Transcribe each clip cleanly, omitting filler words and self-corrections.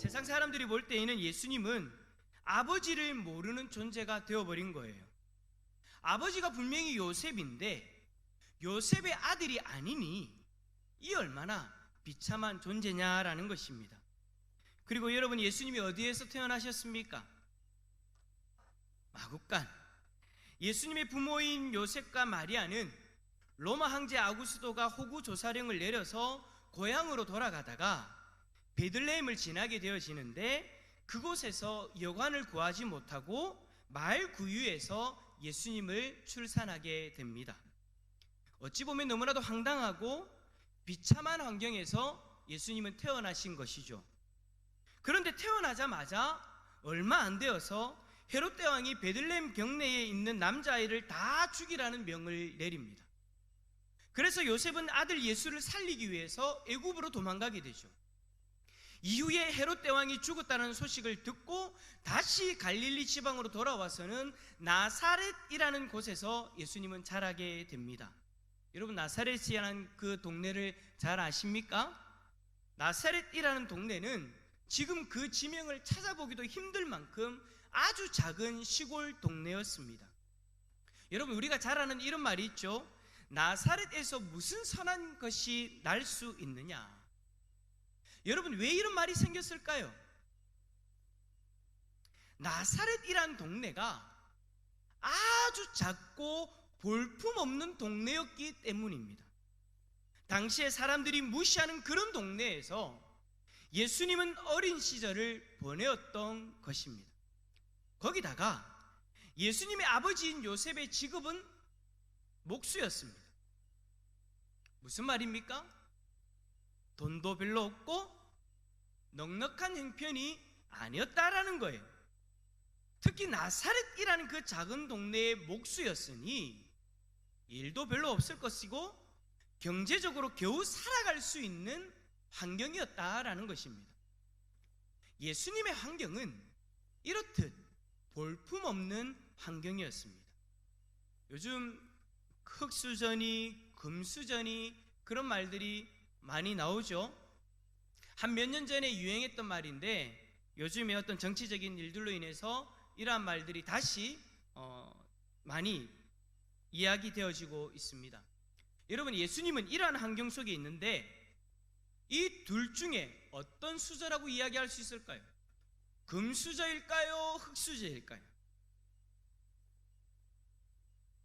세상 사람들이 볼 때에는 예수님은 아버지를 모르는 존재가 되어버린 거예요. 아버지가 분명히 요셉인데 요셉의 아들이 아니니 이 얼마나 비참한 존재냐라는 것입니다. 그리고 여러분, 예수님이 어디에서 태어나셨습니까? 마국간. 예수님의 부모인 요셉과 마리아는 로마 황제 아구스도가 호구 조사령을 내려서 고향으로 돌아가다가 베들레헴을 지나게 되어지는데 그곳에서 여관을 구하지 못하고 마을 구유에서 예수님을 출산하게 됩니다. 어찌 보면 너무나도 황당하고 비참한 환경에서 예수님은 태어나신 것이죠. 그런데 태어나자마자 얼마 안 되어서 헤롯 대왕이 베들레헴 경내에 있는 남자아이를 다 죽이라는 명을 내립니다. 그래서 요셉은 아들 예수를 살리기 위해서 애굽으로 도망가게 되죠. 이후에 헤롯 대왕이 죽었다는 소식을 듣고 다시 갈릴리 지방으로 돌아와서는 나사렛이라는 곳에서 예수님은 자라게 됩니다. 여러분, 나사렛이라는 그 동네를 잘 아십니까? 나사렛이라는 동네는 지금 그 지명을 찾아보기도 힘들 만큼 아주 작은 시골 동네였습니다. 여러분, 우리가 잘 아는 이런 말이 있죠. 나사렛에서 무슨 선한 것이 날 수 있느냐. 여러분, 왜 이런 말이 생겼을까요? 나사렛이란 동네가 아주 작고 볼품없는 동네였기 때문입니다. 당시에 사람들이 무시하는 그런 동네에서 예수님은 어린 시절을 보내었던 것입니다. 거기다가 예수님의 아버지인 요셉의 직업은 목수였습니다. 무슨 말입니까? 돈도 별로 없고 넉넉한 형편이 아니었다라는 거예요. 특히 나사렛이라는 그 작은 동네의 목수였으니 일도 별로 없을 것이고 경제적으로 겨우 살아갈 수 있는 환경이었다라는 것입니다. 예수님의 환경은 이렇듯 볼품없는 환경이었습니다. 요즘 흑수저니 금수저니 그런 말들이 많이 나오죠. 한 몇 년 전에 유행했던 말인데 요즘에 어떤 정치적인 일들로 인해서 이러한 말들이 다시 많이 이야기되어지고 있습니다. 여러분, 예수님은 이러한 환경 속에 있는데 이 둘 중에 어떤 수저라고 이야기할 수 있을까요? 금수저일까요? 흑수저일까요?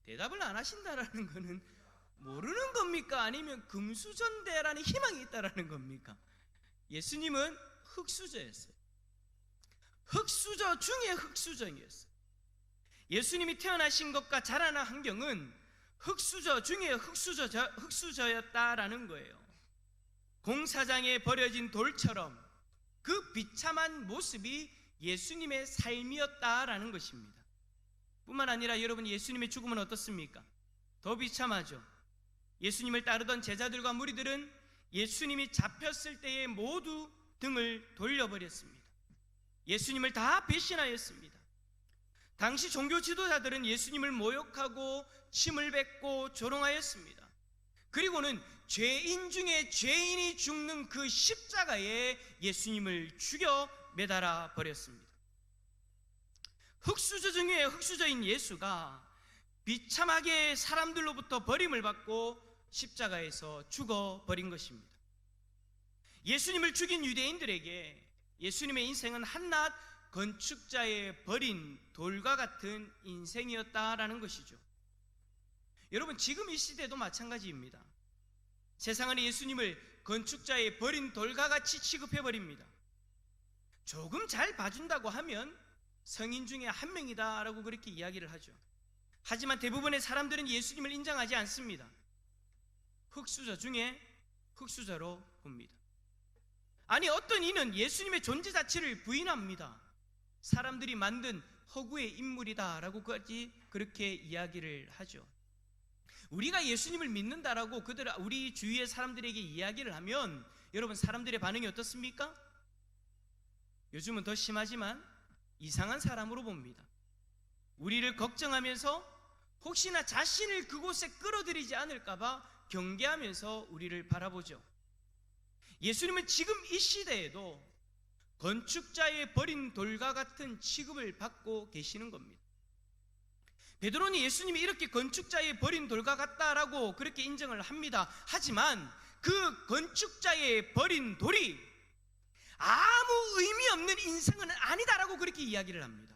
대답을 안 하신다라는 것은 모르는 겁니까? 아니면 금수저인데라는 희망이 있다라는 겁니까? 예수님은 흑수저였어요. 흑수저 중에 흑수저였어요. 예수님이 태어나신 것과 자라난 환경은 흑수저 중에 흑수저였다라는 거예요. 공사장에 버려진 돌처럼 그 비참한 모습이 예수님의 삶이었다라는 것입니다. 뿐만 아니라 여러분, 예수님의 죽음은 어떻습니까? 더 비참하죠. 예수님을 따르던 제자들과 무리들은 예수님이 잡혔을 때에 모두 등을 돌려버렸습니다. 예수님을 다 배신하였습니다. 당시 종교 지도자들은 예수님을 모욕하고 침을 뱉고 조롱하였습니다. 그리고는 죄인 중에 죄인이 죽는 그 십자가에 예수님을 죽여 매달아 버렸습니다. 흑수저 중에 흑수저인 예수가 비참하게 사람들로부터 버림을 받고 십자가에서 죽어버린 것입니다. 예수님을 죽인 유대인들에게 예수님의 인생은 한낱 건축자의 버린 돌과 같은 인생이었다라는 것이죠. 여러분, 지금 이 시대도 마찬가지입니다. 세상은 예수님을 건축자의 버린 돌과 같이 취급해버립니다. 조금 잘 봐준다고 하면 성인 중에 한 명이다 라고 그렇게 이야기를 하죠. 하지만 대부분의 사람들은 예수님을 인정하지 않습니다. 흑수저 중에 흑수저로 봅니다. 아니, 어떤 이는 예수님의 존재 자체를 부인합니다. 사람들이 만든 허구의 인물이다 라고까지 그렇게 이야기를 하죠. 우리가 예수님을 믿는다라고 우리 주위의 사람들에게 이야기를 하면 여러분, 사람들의 반응이 어떻습니까? 요즘은 더 심하지만 이상한 사람으로 봅니다. 우리를 걱정하면서 혹시나 자신을 그곳에 끌어들이지 않을까봐 경계하면서 우리를 바라보죠. 예수님은 지금 이 시대에도 건축자의 버린 돌과 같은 취급을 받고 계시는 겁니다. 베드로는 예수님이 이렇게 건축자의 버린 돌과 같다라고 그렇게 인정을 합니다. 하지만 그 건축자의 버린 돌이 아무 의미 없는 인생은 아니다라고 그렇게 이야기를 합니다.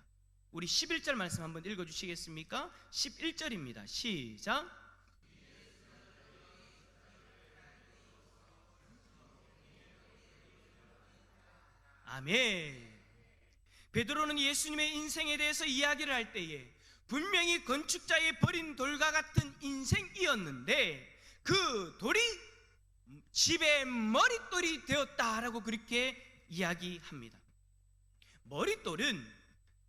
우리 11절 말씀 한번 읽어주시겠습니까? 11절입니다. 시작. 아멘. 베드로는 예수님의 인생에 대해서 이야기를 할 때에 분명히 건축자의 버린 돌과 같은 인생이었는데 그 돌이 집의 머릿돌이 되었다라고 그렇게 이야기합니다. 머릿돌은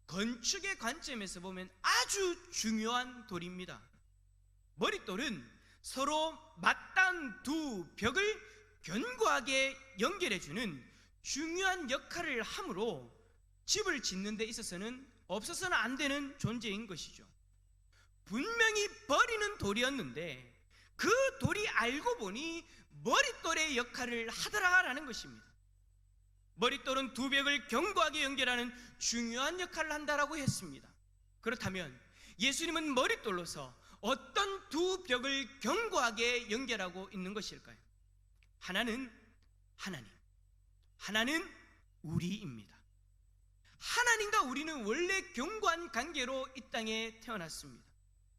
건축의 관점에서 보면 아주 중요한 돌입니다. 머릿돌은 서로 맞닿은 두 벽을 견고하게 연결해주는 중요한 역할을 하므로 집을 짓는 데 있어서는 없어서는 안 되는 존재인 것이죠. 분명히 버리는 돌이었는데 그 돌이 알고 보니 머릿돌의 역할을 하더라라는 것입니다. 머릿돌은 두 벽을 견고하게 연결하는 중요한 역할을 한다라고 했습니다. 그렇다면 예수님은 머릿돌로서 어떤 두 벽을 견고하게 연결하고 있는 것일까요? 하나는 하나님, 하나는 우리입니다. 하나님과 우리는 원래 견고한 관계로 이 땅에 태어났습니다.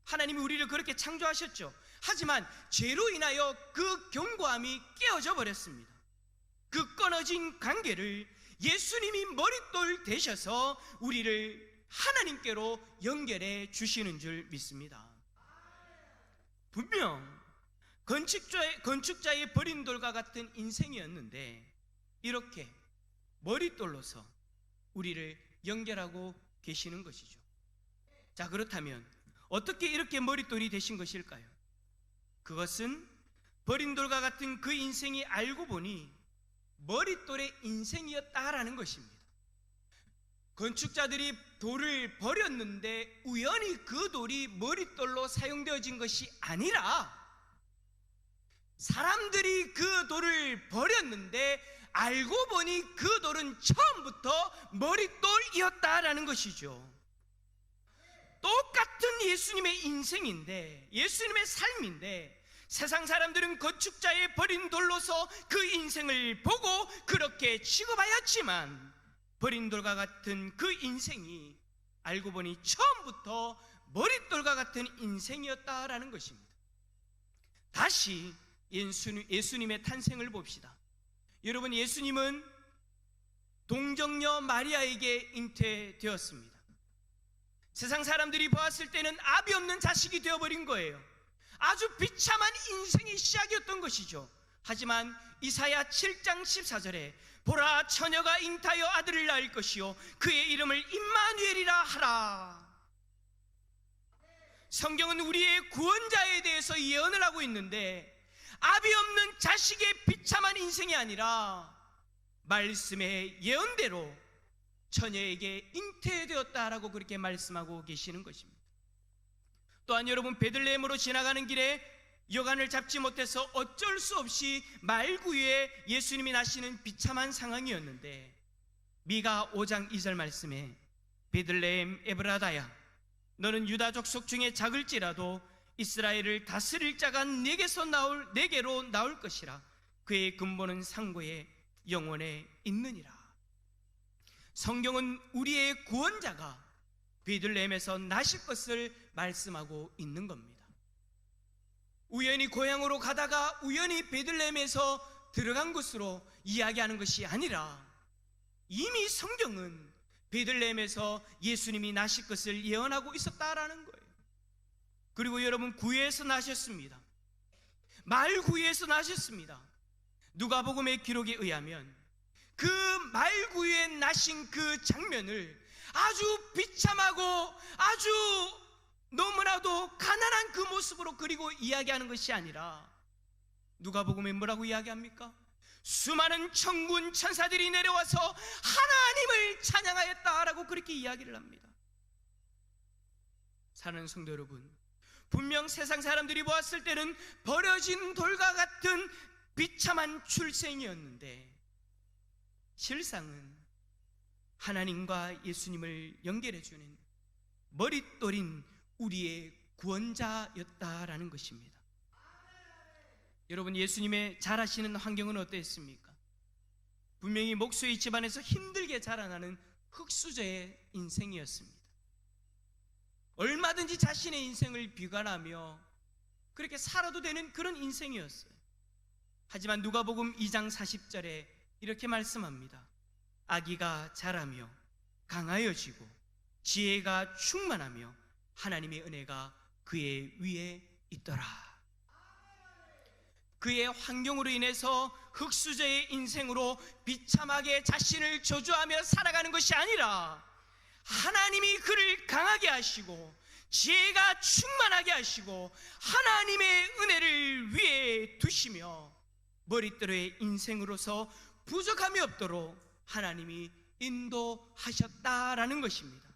하나님이 우리를 그렇게 창조하셨죠. 하지만 죄로 인하여 그 견고함이 깨어져 버렸습니다. 그 끊어진 관계를 예수님이 머릿돌 되셔서 우리를 하나님께로 연결해 주시는 줄 믿습니다. 분명 건축자의 버린 돌과 같은 인생이었는데 이렇게 머릿돌로서 우리를 연결하고 계시는 것이죠. 자, 그렇다면 어떻게 이렇게 머릿돌이 되신 것일까요? 그것은 버린 돌과 같은 그 인생이 알고 보니 머릿돌의 인생이었다라는 것입니다. 건축자들이 돌을 버렸는데 우연히 그 돌이 머릿돌로 사용되어진 것이 아니라 사람들이 그 돌을 버렸는데 알고 보니 그 돌은 처음부터 머릿돌이었다라는 것이죠. 똑같은 예수님의 인생인데, 예수님의 삶인데 세상 사람들은 건축자의 버린 돌로서 그 인생을 보고 그렇게 취급하였지만 버린 돌과 같은 그 인생이 알고 보니 처음부터 머릿돌과 같은 인생이었다라는 것입니다. 다시 예수님의 탄생을 봅시다. 여러분, 예수님은 동정녀 마리아에게 잉태되었습니다. 세상 사람들이 보았을 때는 아비 없는 자식이 되어버린 거예요. 아주 비참한 인생의 시작이었던 것이죠. 하지만 이사야 7장 14절에 보라, 처녀가 잉타하여 아들을 낳을 것이요 그의 이름을 임마누엘이라 하라. 성경은 우리의 구원자에 대해서 예언을 하고 있는데 아비 없는 자식의 비참한 인생이 아니라 말씀의 예언대로 처녀에게 잉태되었다라고 그렇게 말씀하고 계시는 것입니다. 또한 여러분, 베들레헴으로 지나가는 길에 여간을 잡지 못해서 어쩔 수 없이 말구유에 예수님이 나시는 비참한 상황이었는데 미가 5장 2절 말씀에 베들레헴 에브라다야, 너는 유다 족속 중에 작을지라도 이스라엘을 다스릴 자가 내게로 나올 것이라. 그의 근본은 상고에 영원에 있느니라. 성경은 우리의 구원자가 베들레헴에서 나실 것을 말씀하고 있는 겁니다. 우연히 고향으로 가다가 우연히 베들레헴에서 들어간 것으로 이야기하는 것이 아니라 이미 성경은 베들레헴에서 예수님이 나실 것을 예언하고 있었다라는 거예요. 그리고 여러분, 구유에서 나셨습니다. 말구유에서 나셨습니다. 누가복음의 기록에 의하면 그 말구유에 나신 그 장면을 아주 비참하고 아주 너무나도 가난한 그 모습으로 그리고 이야기하는 것이 아니라 누가복음에 뭐라고 이야기합니까? 수많은 천군 천사들이 내려와서 하나님을 찬양하였다라고 그렇게 이야기를 합니다. 사랑하는 성도 여러분, 분명 세상 사람들이 보았을 때는 버려진 돌과 같은 비참한 출생이었는데 실상은 하나님과 예수님을 연결해주는 머릿돌인 우리의 구원자였다라는 것입니다. 여러분, 예수님의 자라시는 환경은 어땠습니까? 분명히 목수의 집안에서 힘들게 자라나는 흙수저의 인생이었습니다. 얼마든지 자신의 인생을 비관하며 그렇게 살아도 되는 그런 인생이었어요. 하지만 누가복음 2장 40절에 이렇게 말씀합니다. 아기가 자라며 강하여지고 지혜가 충만하며 하나님의 은혜가 그의 위에 있더라. 그의 환경으로 인해서 흙수저의 인생으로 비참하게 자신을 저주하며 살아가는 것이 아니라 하나님이 그를 강하게 하시고 지혜가 충만하게 하시고 하나님의 은혜를 위에 두시며 머릿돌의 인생으로서 부족함이 없도록 하나님이 인도하셨다라는 것입니다.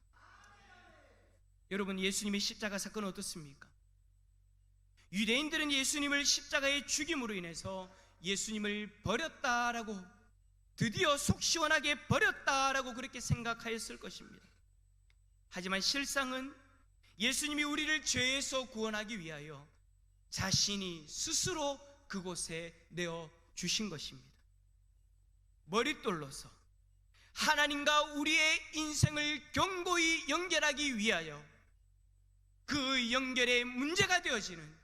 여러분, 예수님의 십자가 사건은 어떻습니까? 유대인들은 예수님을 십자가의 죽임으로 인해서 예수님을 버렸다라고, 드디어 속 시원하게 버렸다라고 그렇게 생각하였을 것입니다. 하지만 실상은 예수님이 우리를 죄에서 구원하기 위하여 자신이 스스로 그곳에 내어 주신 것입니다. 머릿돌로서 하나님과 우리의 인생을 견고히 연결하기 위하여 그 연결에 문제가 되어지는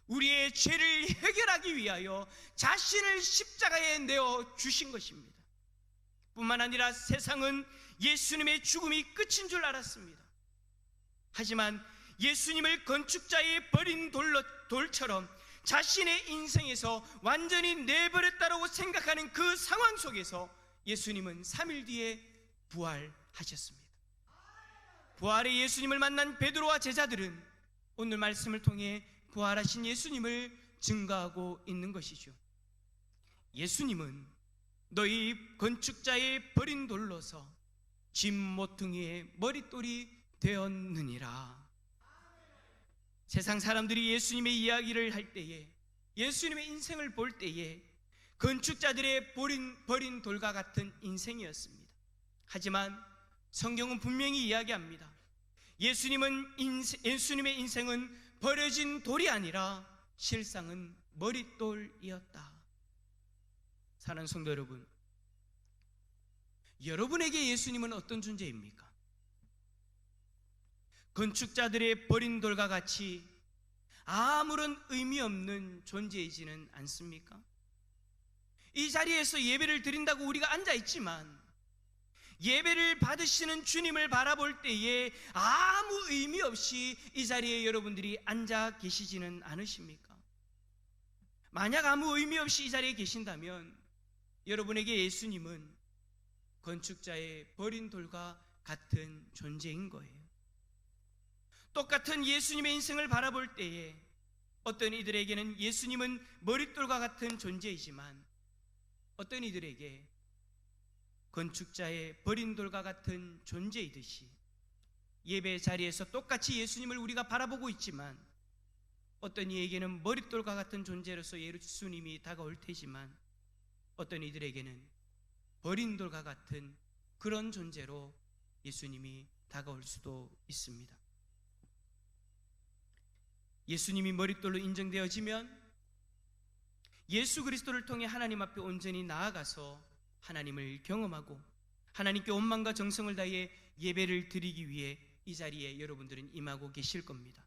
우리의 죄를 해결하기 위하여 자신을 십자가에 내어 주신 것입니다. 뿐만 아니라 세상은 예수님의 죽음이 끝인 줄 알았습니다. 하지만 예수님을 건축자의 버린 돌처럼 자신의 인생에서 완전히 내버렸다고 생각하는 그 상황 속에서 예수님은 3일 뒤에 부활하셨습니다. 부활의 예수님을 만난 베드로와 제자들은 오늘 말씀을 통해 부활하신 예수님을 증거하고 있는 것이죠. 예수님은 너희 건축자의 버린 돌로서 짐 모퉁이의 머릿돌이 되었느니라. 세상 사람들이 예수님의 이야기를 할 때에, 예수님의 인생을 볼 때에 건축자들의 버린 돌과 같은 인생이었습니다. 하지만 성경은 분명히 이야기합니다. 예수님의 인생은 버려진 돌이 아니라 실상은 머릿돌이었다. 사랑하는 성도 여러분, 여러분에게 예수님은 어떤 존재입니까? 건축자들의 버린 돌과 같이 아무런 의미 없는 존재이지는 않습니까? 이 자리에서 예배를 드린다고 우리가 앉아있지만 예배를 받으시는 주님을 바라볼 때에 아무 의미 없이 이 자리에 여러분들이 앉아 계시지는 않으십니까? 만약 아무 의미 없이 이 자리에 계신다면 여러분에게 예수님은 건축자의 버린 돌과 같은 존재인 거예요. 똑같은 예수님의 인생을 바라볼 때에 어떤 이들에게는 예수님은 머릿돌과 같은 존재이지만 어떤 이들에게 건축자의 버린 돌과 같은 존재이듯이 예배 자리에서 똑같이 예수님을 우리가 바라보고 있지만 어떤 이에게는 머릿돌과 같은 존재로서 예수님이 다가올 테지만 어떤 이들에게는 버린 돌과 같은 그런 존재로 예수님이 다가올 수도 있습니다. 예수님이 머릿돌로 인정되어지면 예수 그리스도를 통해 하나님 앞에 온전히 나아가서 하나님을 경험하고 하나님께 온 마음과 정성을 다해 예배를 드리기 위해 이 자리에 여러분들은 임하고 계실 겁니다.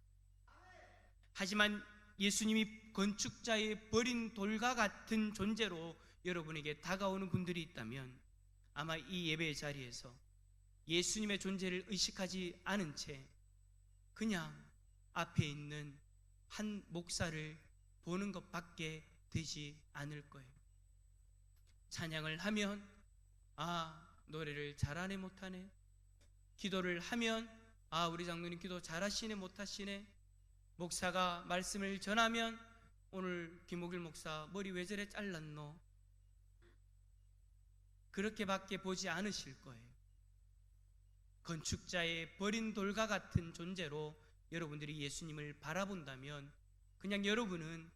하지만 예수님이 건축자의 버린 돌과 같은 존재로 여러분에게 다가오는 분들이 있다면 아마 이 예배의 자리에서 예수님의 존재를 의식하지 않은 채 그냥 앞에 있는 한 목사를 보는 것밖에 되지 않을 거예요. 찬양을 하면 노래를 잘하네 못하네, 기도를 하면 우리 장로님 기도 잘하시네 못하시네, 목사가 말씀을 전하면 오늘 김옥일 목사 머리 왜 저래 잘랐노, 그렇게밖에 보지 않으실 거예요. 건축자의 버린 돌과 같은 존재로 여러분들이 예수님을 바라본다면 그냥 여러분은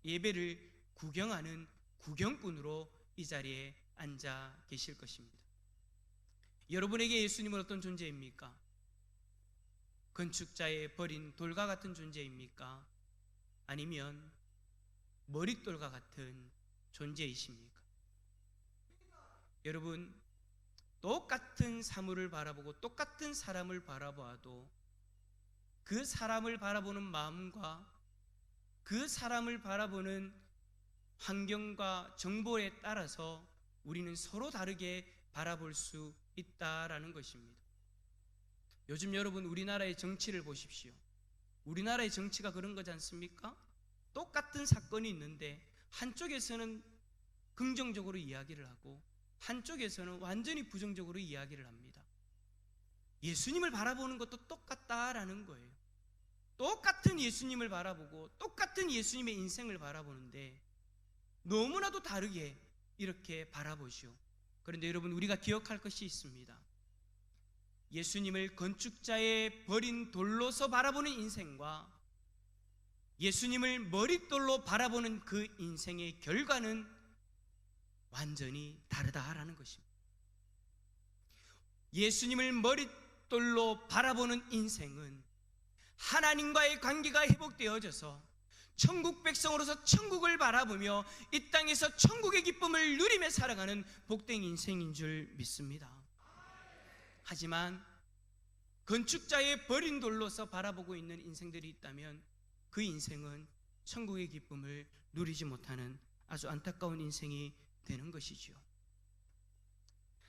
예배를 구경하는 구경꾼으로 이 자리에 앉아 계실 것입니다. 여러분에게 예수님은 어떤 존재입니까? 건축자의 버린 돌과 같은 존재입니까? 아니면 머릿돌과 같은 존재이십니까? 여러분, 똑같은 사물을 바라보고 똑같은 사람을 바라보아도 그 사람을 바라보는 마음과 그 사람을 바라보는 환경과 정보에 따라서 우리는 서로 다르게 바라볼 수 있다라는 것입니다. 요즘 여러분 우리나라의 정치를 보십시오. 우리나라의 정치가 그런 거지 않습니까? 똑같은 사건이 있는데 한쪽에서는 긍정적으로 이야기를 하고 한쪽에서는 완전히 부정적으로 이야기를 합니다. 예수님을 바라보는 것도 똑같다라는 거예요. 똑같은 예수님을 바라보고 똑같은 예수님의 인생을 바라보는데 너무나도 다르게 이렇게 바라보시오. 그런데 여러분, 우리가 기억할 것이 있습니다. 예수님을 건축자의 버린 돌로서 바라보는 인생과 예수님을 머릿돌로 바라보는 그 인생의 결과는 완전히 다르다라는 것입니다. 예수님을 머릿돌로 바라보는 인생은 하나님과의 관계가 회복되어져서 천국 백성으로서 천국을 바라보며 이 땅에서 천국의 기쁨을 누리며 살아가는 복된 인생인 줄 믿습니다. 하지만 건축자의 버린 돌로서 바라보고 있는 인생들이 있다면 그 인생은 천국의 기쁨을 누리지 못하는 아주 안타까운 인생이 되는 것이지요.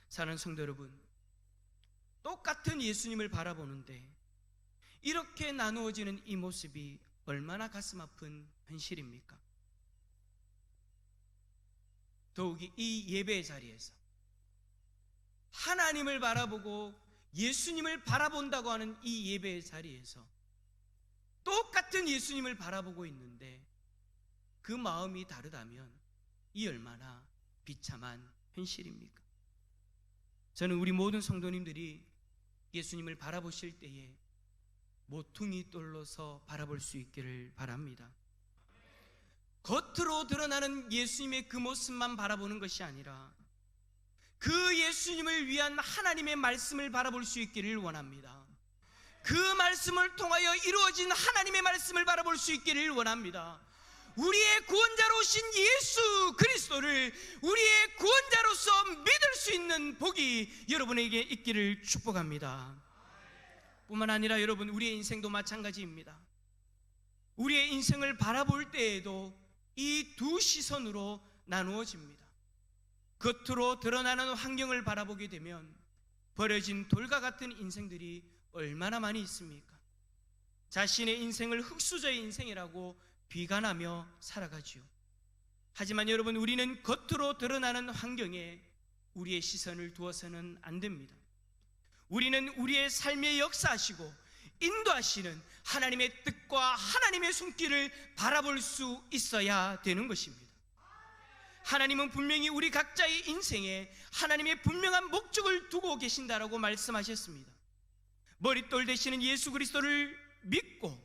사랑하는 성도 여러분, 똑같은 예수님을 바라보는데 이렇게 나누어지는 이 모습이 얼마나 가슴 아픈 현실입니까? 더욱이 이 예배의 자리에서 하나님을 바라보고 예수님을 바라본다고 하는 이 예배의 자리에서 똑같은 예수님을 바라보고 있는데 그 마음이 다르다면 이 얼마나 비참한 현실입니까? 저는 우리 모든 성도님들이 예수님을 바라보실 때에 모퉁이 돌로서 바라볼 수 있기를 바랍니다. 겉으로 드러나는 예수님의 그 모습만 바라보는 것이 아니라 그 예수님을 위한 하나님의 말씀을 바라볼 수 있기를 원합니다. 그 말씀을 통하여 이루어진 하나님의 말씀을 바라볼 수 있기를 원합니다. 우리의 구원자로 오신 예수 그리스도를 우리의 구원자로서 믿을 수 있는 복이 여러분에게 있기를 축복합니다. 뿐만 아니라 여러분, 우리의 인생도 마찬가지입니다. 우리의 인생을 바라볼 때에도 이 두 시선으로 나누어집니다. 겉으로 드러나는 환경을 바라보게 되면 버려진 돌과 같은 인생들이 얼마나 많이 있습니까? 자신의 인생을 흙수저의 인생이라고 비관하며 살아가지요. 하지만 여러분, 우리는 겉으로 드러나는 환경에 우리의 시선을 두어서는 안 됩니다. 우리는 우리의 삶에 역사하시고 인도하시는 하나님의 뜻과 하나님의 손길을 바라볼 수 있어야 되는 것입니다. 하나님은 분명히 우리 각자의 인생에 하나님의 분명한 목적을 두고 계신다라고 말씀하셨습니다. 머릿돌 되시는 예수 그리스도를 믿고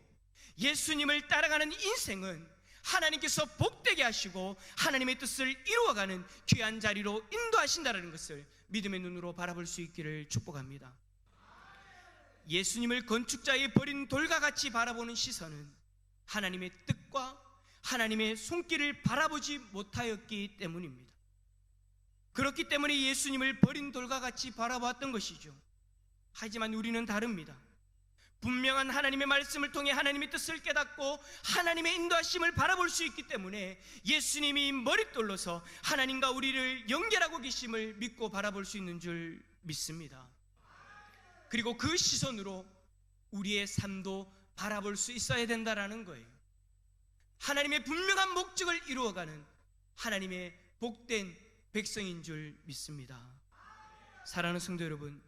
예수님을 따라가는 인생은 하나님께서 복되게 하시고 하나님의 뜻을 이루어가는 귀한 자리로 인도하신다는 것을 믿음의 눈으로 바라볼 수 있기를 축복합니다. 예수님을 건축자의 버린 돌과 같이 바라보는 시선은 하나님의 뜻과 하나님의 손길을 바라보지 못하였기 때문입니다. 그렇기 때문에 예수님을 버린 돌과 같이 바라보았던 것이죠. 하지만 우리는 다릅니다. 분명한 하나님의 말씀을 통해 하나님의 뜻을 깨닫고 하나님의 인도하심을 바라볼 수 있기 때문에 예수님이 머릿돌로서 하나님과 우리를 연결하고 계심을 믿고 바라볼 수 있는 줄 믿습니다. 그리고 그 시선으로 우리의 삶도 바라볼 수 있어야 된다라는 거예요. 하나님의 분명한 목적을 이루어가는 하나님의 복된 백성인 줄 믿습니다. 사랑하는 성도 여러분,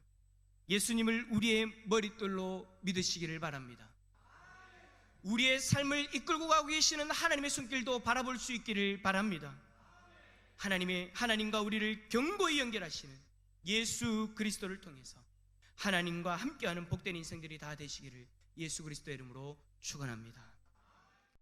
예수님을 우리의 머릿돌로 믿으시기를 바랍니다. 우리의 삶을 이끌고 가고 계시는 하나님의 손길도 바라볼 수 있기를 바랍니다. 하나님과 우리를 견고히 연결하시는 예수 그리스도를 통해서 하나님과 함께하는 복된 인생들이 다 되시기를 예수 그리스도의 이름으로 축원합니다.